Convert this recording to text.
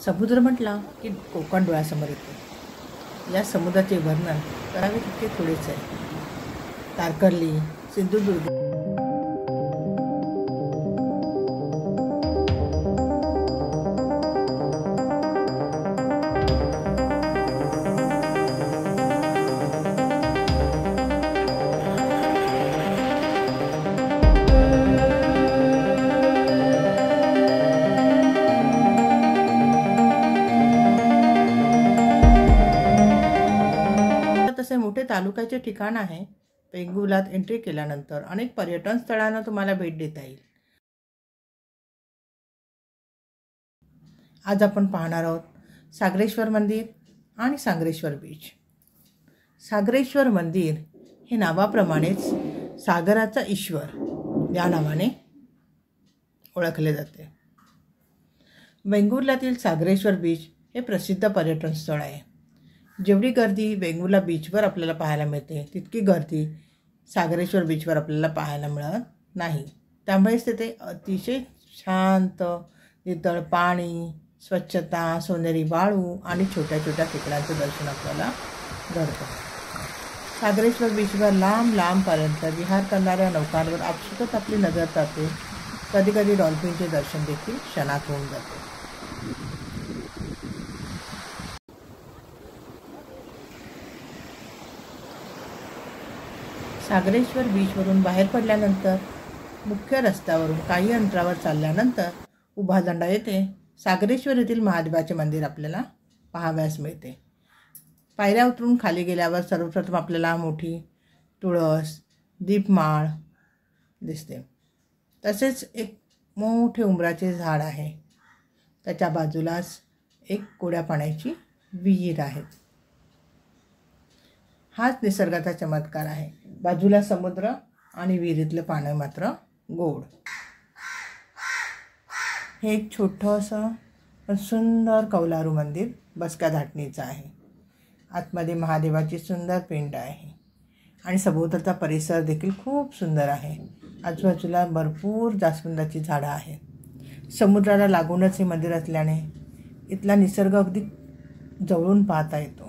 समुद्र म्हटला की कोकण डोळ्यासमोर येतो। या समुद्राचे वर्णन करावे तितके थोडेच आहे। तारकर्ली, सिंधुदुर्ग, तसे मोठे तालुक्याचे ठिकाण आहे। वेंगुर्ल्यात एंट्री केल्यानंतर अनेक पर्यटन स्थळांना तुम्हाला भेट देता येईल। आज आपण पाहणार आहोत सागरेश्वर मंदिर आणि सांगरेश्वर बीच। सागरेश्वर मंदिर हे नावाप्रमाणेच सागराचा ईश्वर या नावाने ओळखले जाते। वेंगुर्ल्यातील सागरेश्वर बीच हे प्रसिद्ध पर्यटन स्थळ आहे। जेवढी गर्दी वेंगुर्ला बीचवर आपल्याला पाहायला मिळते तितकी गर्दी सागरेश्वर बीचवर आपल्याला पाहायला मिळत नाही। त्यामुळेच तिथे अतिशय शांत नितळ पाणी, स्वच्छता, सोनेरी वाळू आणि छोट्या छोट्या टेकड्यांचं दर्शन आपल्याला घडतं। सागरेश्वर बीचवर लांब लांबपर्यंत विहार करणाऱ्या नौकांवर आपसुकच आपली नजर जाते। कधी कधी डॉल्फिनचे दर्शन देखील क्षणात होऊन जाते। सागरेश्वर बीचवरून बाहेर पडल्यानंतर मुख्य रस्त्यावरून काही अंतरावर चालल्यानंतर उभा दंडा येथे सागरेश्वर येथील महादेवाचे मंदिर आपल्याला पाहावयास मिळते। पायऱ्या उतरून खाली गेल्यावर सर्वप्रथम आपल्याला मोठी तुळस, दीपमाळ दिसते। तसेच एक मोठे उंबराचे झाड आहे। त्याच्या बाजूलाच एक गोड्या पाण्याची विहीर आहे। हाच निसर्गाचा चमत्कार आहे। बाजूला समुद्र आणि विहिरीतलं पाणी मात्र गोड। हे एक छोटंसं पण सुंदर कौलारू मंदिर बसक्या धाटणीचं आहे। आतमध्ये महादेवाची सुंदर पिंड आहे आणि सभोवतालचा परिसर देखील खूप सुंदर आहे। आजूबाजूला भरपूर जास्वंदाची झाडं आहेत। समुद्राला लागूनच हे मंदिर असल्याने इथला निसर्ग अगदी जवळून पाहता येतो।